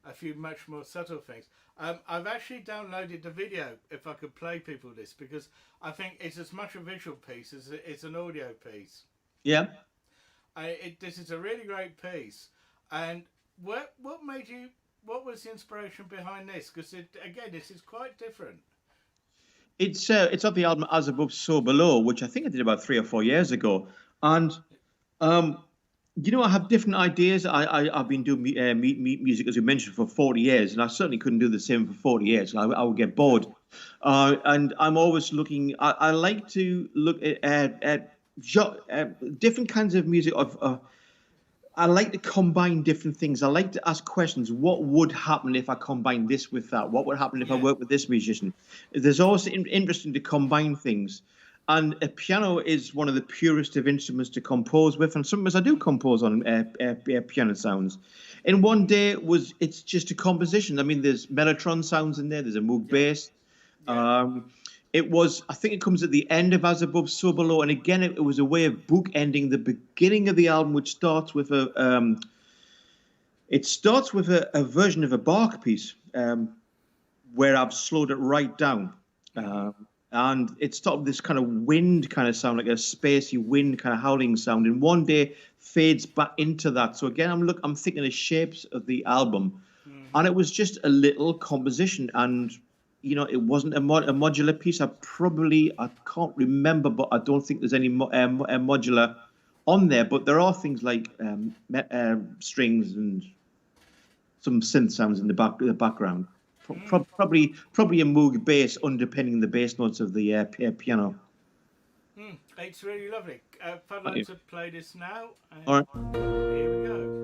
a few much more subtle things. I've actually downloaded the video, if I could play people this, because I think it's as much a visual piece as it's an audio piece. Yeah. This is a really great piece. And what was the inspiration behind this? Because again, this is quite different. It's off the album As Above, So Below, which I think I did about 3 or 4 years ago. And I have different ideas. I've been doing music, as you mentioned, for 40 years, and I certainly couldn't do the same for 40 years. I would get bored. And I'm always looking. I like to look at different kinds of music. I like to combine different things. I like to ask questions. What would happen if I combine this with that? What would happen if I work with this musician? There's always interesting to combine things. And a piano is one of the purest of instruments to compose with, and sometimes I do compose on piano sounds. And One Day it's just a composition. I mean, there's Mellotron sounds in there. There's a Moog bass. I think it comes at the end of As Above, So Below, and again, it was a way of bookending the beginning of the album, which starts with a version of a Bach piece where I've slowed it right down. And it started this kind of wind kind of sound, like a spacey wind kind of howling sound. And One Day fades back into that. So again, I'm thinking of shapes of the album, and it was just a little composition. And it wasn't a modular piece. I can't remember, but I don't think there's any modular on there. But there are things like strings and some synth sounds in the background. Probably a Moog bass underpinning the bass notes of the piano. It's really lovely. I'd like to play this now. All right. Here we go.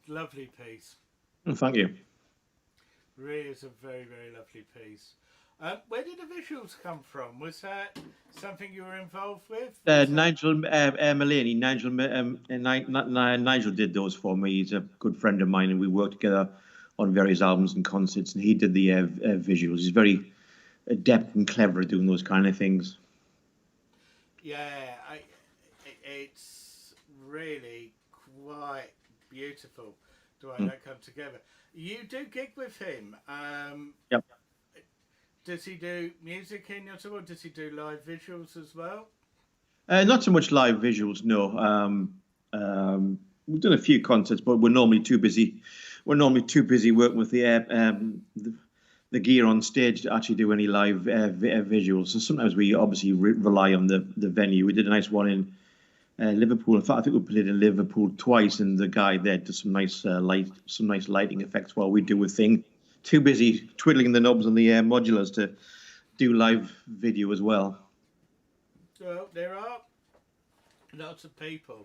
Lovely piece. Thank you. Really is a very, very lovely piece. Where did the visuals come from? Was that something you were involved with? Nigel Mulaney. Nigel did those for me. He's a good friend of mine, and we worked together on various albums and concerts. And he did the visuals. He's very adept and clever at doing those kind of things. Yeah, it's really quite beautiful the way that come together. You do gig with him. Yep. Does he do music in your tour? Does he do live visuals as well? Not so much live visuals, no. We've done a few concerts, but we're normally too busy. We're normally too busy working with the gear on stage to actually do any live visuals. So sometimes we obviously rely on the venue. We did a nice one in Liverpool. In fact, I think we played in Liverpool twice, and the guy there did some nice lighting effects while we do a thing. Too busy twiddling the knobs on the modulars to do live video as well. Well, there are lots of people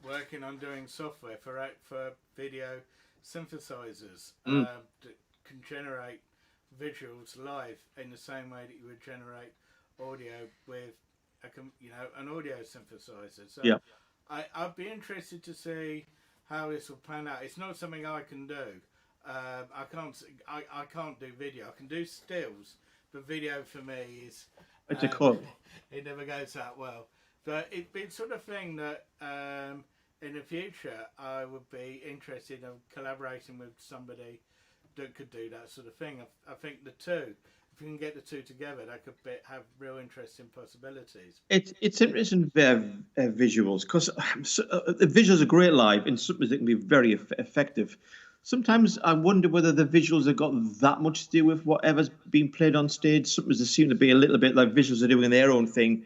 working on doing software for video synthesizers that can generate visuals live in the same way that you would generate audio with an audio synthesizer. So yeah. I'd be interested to see how this will pan out. It's not something I can do. I can't do video. I can do stills, but video for me is it's a code. It never goes that well. But it'd be the sort of thing that in the future I would be interested in collaborating with somebody that could do that sort of thing. I think if we can get the two together, that could have real interesting possibilities. It's interesting visuals, because the visuals are great live, and sometimes they can be very effective. Sometimes I wonder whether the visuals have got that much to do with whatever's being played on stage. Sometimes they seem to be a little bit like visuals are doing their own thing,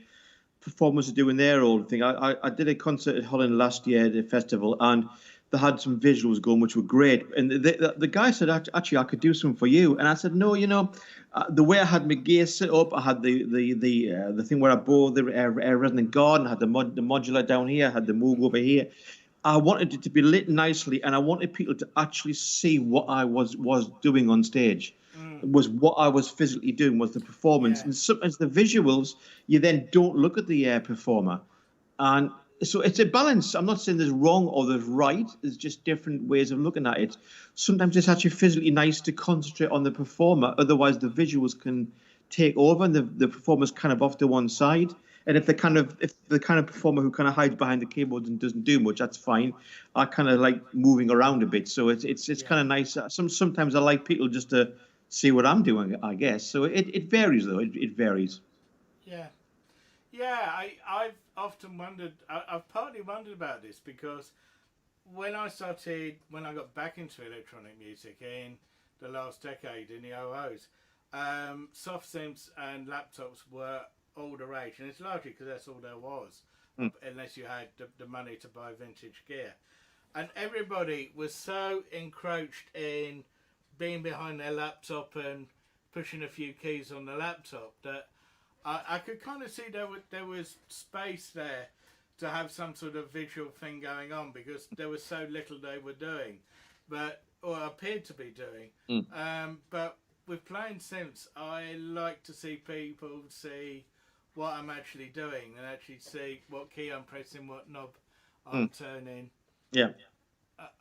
performers are doing their own thing. I did a concert at Holland last year at a festival, and they had some visuals going which were great. And the guy said, actually, I could do something for you. And I said, no, the way I had my gear set up, I had the thing where I bore the resonant guard, I had the modular down here, I had the Moog over here. I wanted it to be lit nicely, and I wanted people to actually see what I was doing on stage. Was what I was physically doing, was the performance. Yeah. And sometimes the visuals, you then don't look at the performer. And so it's a balance. I'm not saying there's wrong or there's right. There's just different ways of looking at it. Sometimes it's actually physically nice to concentrate on the performer. Otherwise, the visuals can take over, and the performer's kind of off to one side. And if the kind of performer who kind of hides behind the keyboards and doesn't do much, that's fine. I kind of like moving around a bit, so it's kind of nice. Sometimes I like people just to see what I'm doing, I guess. So it varies, though. It varies. Yeah. I've often wondered. I've partly wondered about this because when I got back into electronic music in the last decade in the 00s, soft synths and laptops were all the rage, and it's largely because that's all there was unless you had the money to buy vintage gear. And everybody was so encroached in being behind their laptop and pushing a few keys on the laptop that I could kind of see there was space there to have some sort of visual thing going on, because there was so little they were doing, or appeared to be doing. But with playing synths, I like to see people see what I'm actually doing and actually see what key I'm pressing, what knob I'm turning. Yeah.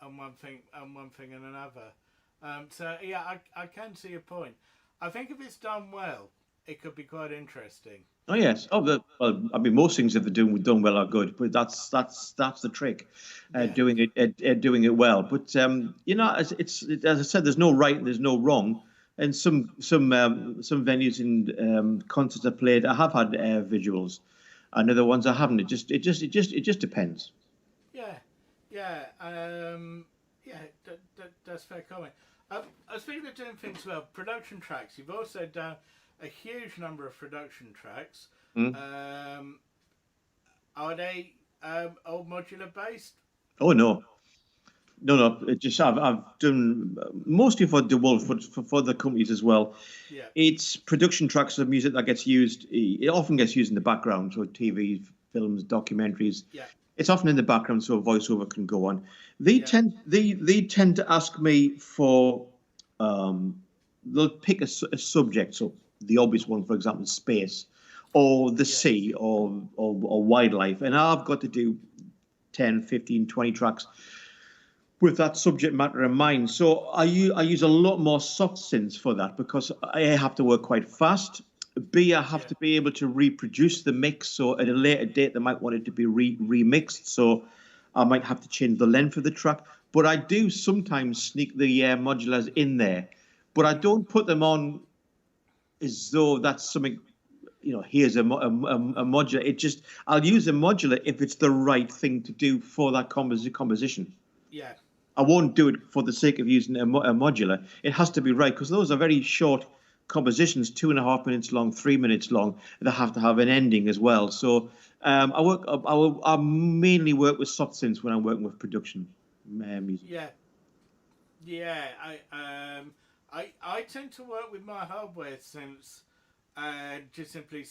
And one thing and another. So yeah, I can see your point. I think if it's done well, it could be quite interesting. Oh yes. Well, I mean, most things if they're done well are good, but that's the trick, doing it well. But you know, it's as I said, there's no right and there's no wrong. And some venues and concerts I played, I have had visuals, and other ones I haven't. It just depends. That's fair comment. Speaking of doing things well, production tracks. You've also done a huge number of production tracks. Are they old modular based? Oh no. It just I've done mostly for DeWolf, but for the companies as well. Yeah. It's production tracks of music that gets used. It often gets used in the background, so TV, films, documentaries. Yeah. It's often in the background, so a voiceover can go on. They tend to ask me for. They'll pick a subject, so the obvious one, for example, space, or the sea, or wildlife, and I've got to do 10, 15, 20 tracks with that subject matter in mind. So I use a lot more soft synths for that, because I have to work quite fast. B, I have to be able to reproduce the mix, so at a later date they might want it to be remixed, so I might have to change the length of the track. But I do sometimes sneak the modulars in there, but I don't put them on as though that's something, you know, here's a modular. It just, I'll use a modular if it's the right thing to do for that composition. Yeah. I won't do it for the sake of using a modular. It has to be right, because those are very short compositions, 2.5 minutes long, 3 minutes long. They have to have an ending as well. So I mainly work with soft synths when I'm working with production music. Yeah. I tend to work with my hardware synths and just simply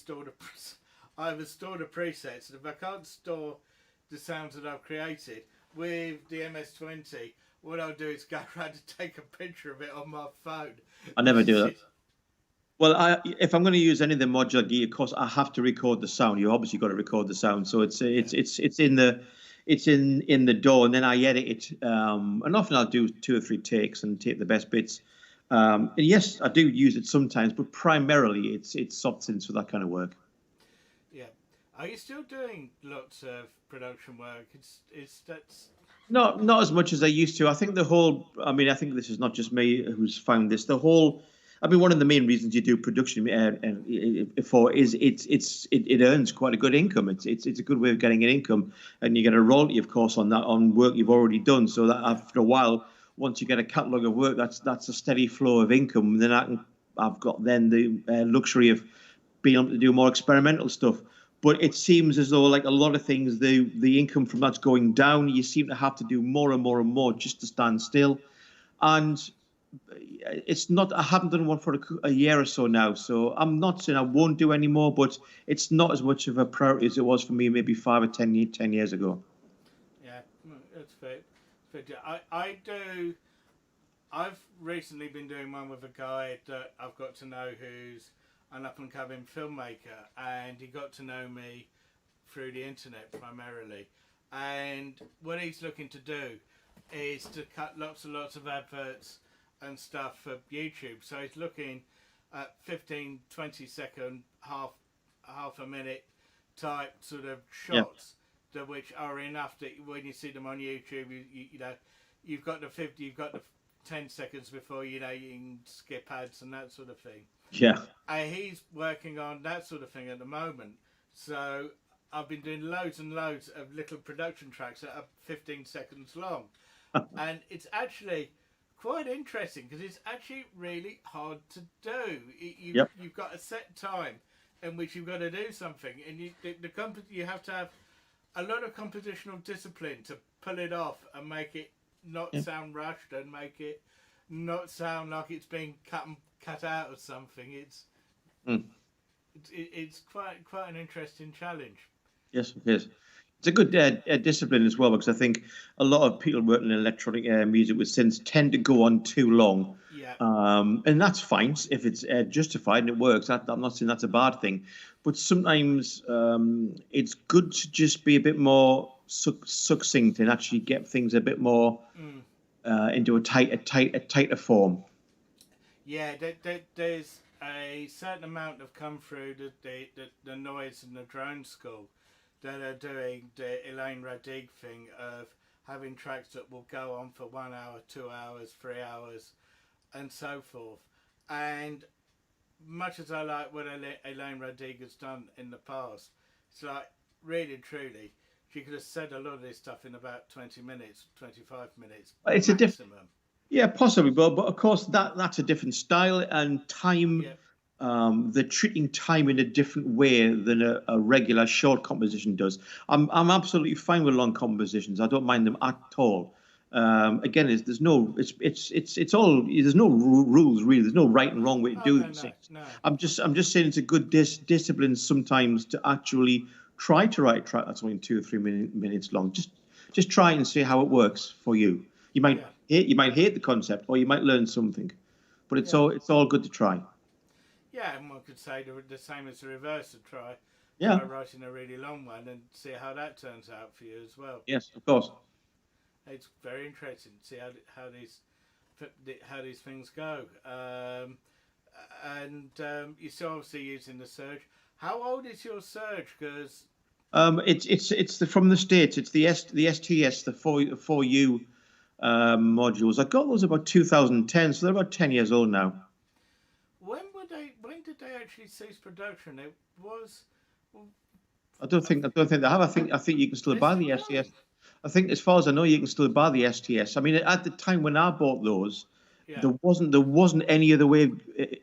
either store the presets, and if I can't store the sounds that I've created with the MS-20, what I'll do is go around and take a picture of it on my phone. I never do that. Well, if I'm going to use any of the modular gear, of course, I have to record the sound. You obviously got to record the sound, so it's in the DAW, and then I edit it. And often I'll do 2 or 3 takes and take the best bits. And yes, I do use it sometimes, but primarily it's soft synths for that kind of work. Yeah. Are you still doing lots of production work? Not as much as I used to. I think I think this is not just me who's found this. One of the main reasons you do production for is it earns quite a good income. It's a good way of getting an income, and you get a royalty, of course, on work you've already done. So that after a while, once you get a catalogue of work, that's a steady flow of income. And then I've got the luxury of being able to do more experimental stuff. But it seems as though, like a lot of things, the income from that's going down. You seem to have to do more and more and more just to stand still. And it's not, I haven't done one for a year or so now. So I'm not saying I won't do any more, but it's not as much of a priority as it was for me maybe 5 or 10 years ago. Yeah, that's fair. I do. I've recently been doing one with a guy that I've got to know who's an up-and-coming filmmaker, and he got to know me through the internet primarily. And what he's looking to do is to cut lots and lots of adverts and stuff for YouTube. So he's looking at 15, 20 second, half a minute type sort of shots, that which are enough that when you see them on YouTube, you know, you've got the 10 seconds before you can skip ads and that sort of thing. Yeah. And he's working on that sort of thing at the moment. So I've been doing loads and loads of little production tracks that are 15 seconds long. And it's actually quite interesting because it's actually really hard to do. You've got a set time in which you've got to do something, and the company, you have to have a lot of compositional discipline to pull it off and make it not sound rushed and make it not sound like it's being cut out of something. It's quite an interesting challenge. Yes, it is. It's a good discipline as well, because I think a lot of people working in electronic music with synths tend to go on too long. Yeah. And that's fine if it's justified and it works. I'm not saying that's a bad thing, but sometimes it's good to just be a bit more succinct and actually get things a bit more into a tighter form. Yeah, there's a certain amount have come through the noise and the drone school that are doing the Elaine Radig thing of having tracks that will go on for 1 hour, 2 hours, 3 hours, and so forth. And much as I like what Elaine Radig has done in the past, it's like, really and truly, she could have said a lot of this stuff in about 20 minutes, 25 minutes. It's maximum. A different. Yeah, possibly, but of course that's a different style and time. Yeah. They're treating time in a different way than a regular short composition does. I'm absolutely fine with long compositions. I don't mind them at all. Again, there's no rules really. There's no right and wrong way to do things. No. I'm just saying it's a good discipline sometimes to actually try to write a track that's only 2 or 3 minutes long. Just try and see how it works for you. You might hate the concept, or you might learn something, but it's all good to try. Yeah, and one could say the same as the reverse, to try writing a really long one and see how that turns out for you as well. Yes, of course. It's very interesting to see how these things go. And you're still obviously using the Surge. How old is your Surge? Because it's from the States. It's the STS, the 4U modules. I got those about 2010, so they're about 10 years old now. When did they actually cease production? It was. I don't think they have. I think you can still buy the STS. I think, as far as I know, you can still buy the STS. I mean, at the time when I bought those, there wasn't any other way,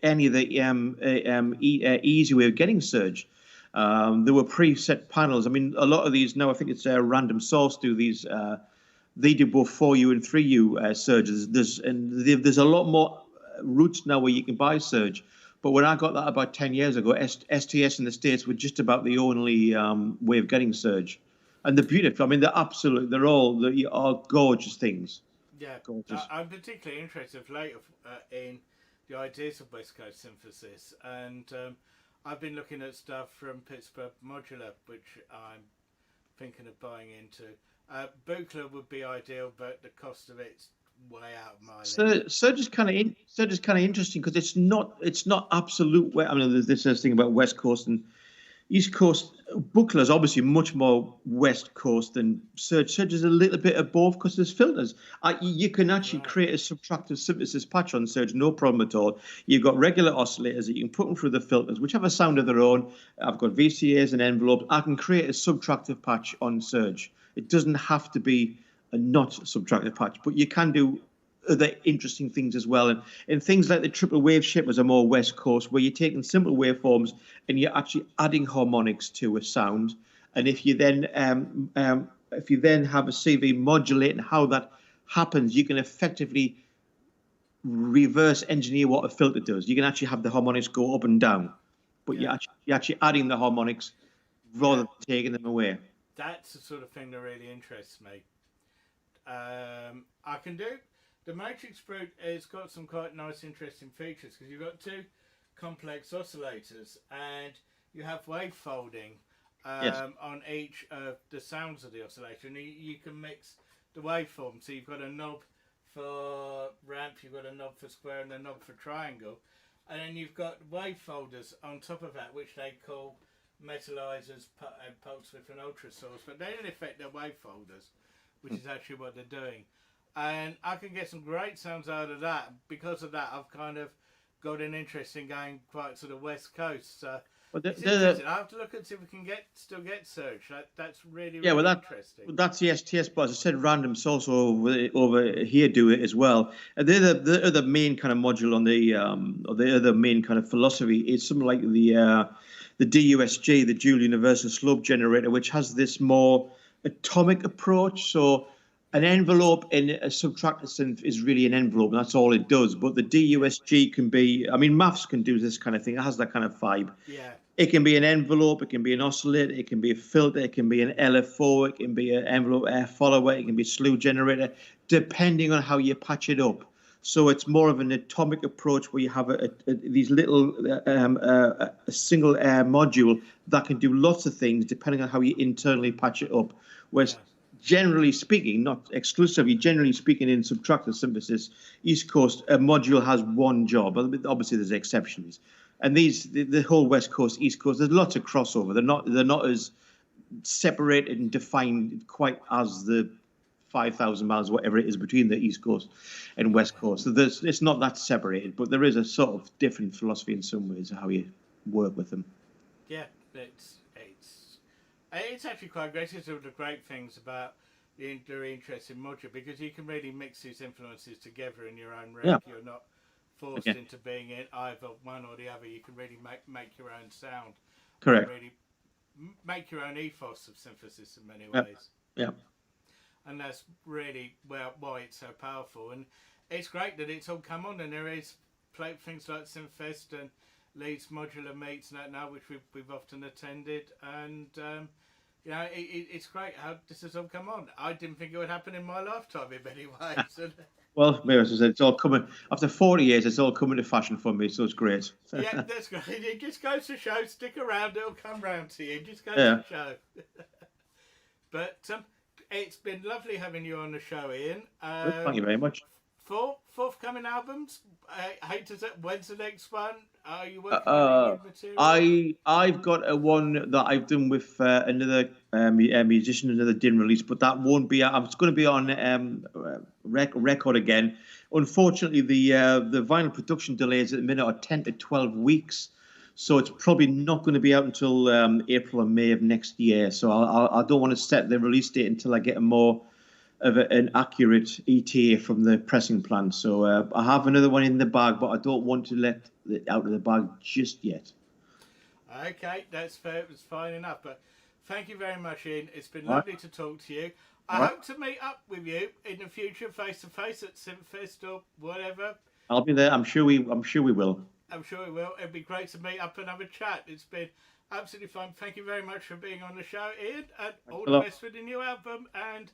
any of the easy way of getting Surge. There were preset panels. I mean, a lot of these now, I think it's Random Source do these. They do both 4U and 3U Surges. There's a lot more routes now where you can buy Surge. But when I got that about 10 years ago, STS in the States were just about the only way of getting Surge. And they're beautiful. I mean, they're all gorgeous things. Yeah, gorgeous. I'm particularly interested later in the ideas of West Coast synthesis. And I've been looking at stuff from Pittsburgh Modular, which I'm thinking of buying into. Buchla would be ideal, but the cost of it's way out of my league. Surge is kind of interesting because it's not absolute. I mean, there's this thing about West Coast and East Coast. Buchla is obviously much more West Coast than Surge. Surge is a little bit of both because there's filters. You can actually create a subtractive synthesis patch on Surge, no problem at all. You've got regular oscillators that you can put them through the filters, which have a sound of their own. I've got VCAs and envelopes. I can create a subtractive patch on Surge. It doesn't have to be a not subtractive patch, but you can do other interesting things as well. And things like the triple wave shapers are more West Coast, where you're taking simple waveforms and you're actually adding harmonics to a sound. And if you then have a CV modulating how that happens, you can effectively reverse engineer what a filter does. You can actually have the harmonics go up and down, but you're actually adding the harmonics rather than taking them away. That's the sort of thing that really interests me. I can do. The Matrix Brute has got some quite nice, interesting features because you've got two complex oscillators and you have wave folding on each of the sounds of the oscillator, and you can mix the waveform. So you've got a knob for ramp, you've got a knob for square, and a knob for triangle, and then you've got wave folders on top of that, which they call metallizers and pulse width and ultra source, but they in effect they're wave folders, which is actually what they're doing. And I can get some great sounds out of that. Because of that, I've kind of got an interest in going quite sort of West Coast. So it's interesting. I have to look and see if we can still get Surge. That's really interesting. That's the STS, but as I said, Random Source over here do it as well. And the other main kind of module on the other main kind of philosophy is something like the the DUSG, the Dual Universal Slope Generator, which has this more atomic approach. So an envelope in a subtractor synth is really an envelope, and that's all it does. But the DUSG can be, I mean, maths can do this kind of thing. It has that kind of vibe. Yeah. It can be an envelope, it can be an oscillator, it can be a filter, it can be an LFO, it can be an envelope air follower, it can be a slew generator, depending on how you patch it up. So it's more of an atomic approach where you have these little a single air module that can do lots of things depending on how you internally patch it up. Whereas generally speaking, not exclusively, generally speaking, in subtractor synthesis, East Coast, a module has one job. Obviously, there's exceptions. And the whole West Coast, East Coast, there's lots of crossover. They're not as separated and defined quite as the 5,000 miles, whatever it is, between the East Coast and West Coast. So it's not that separated, but there is a sort of different philosophy in some ways of how you work with them. Yeah, it's actually quite great. It's one of the great things about the interest in modular, because you can really mix these influences together in your own rig. Yeah. You're not forced into being in either one or the other. You can really make your own sound. Correct. Really make your own ethos of synthesis in many ways. Yeah. And that's really why it's so powerful. And it's great that it's all come on, and there is things like Synthfest and Leeds modular meets and that now, which we've often attended. And it's great how this has all come on. I didn't think it would happen in my lifetime in many ways. Well, maybe as I said, it's all coming after 40 years. It's all coming to fashion for me, so it's great. Yeah, that's great. It just goes to show. Stick around; it'll come round to you. Just goes to show. But it's been lovely having you on the show, Ian. Thank you very much. Forthcoming albums. When's the next one? Are you working on new material? I've got a one that I've done with another musician, another din release, but that won't be. It's going to be on record again. Unfortunately, the vinyl production delays at the minute are 10 to 12 weeks, so it's probably not going to be out until April or May of next year. So I don't want to set the release date until I get a more of an accurate ETA from the pressing plant. So I have another one in the bag, but I don't want to let it out of the bag just yet. Okay, that's fair. It's fine enough. But thank you very much, Ian. It's been lovely to talk to you. I hope to meet up with you in the future, face to face at Synthfest or whatever. I'll be there. I'm sure we will. I'm sure we will. It'd be great to meet up and have a chat. It's been absolutely fun. Thank you very much for being on the show, Ian, and all the best with the new album. And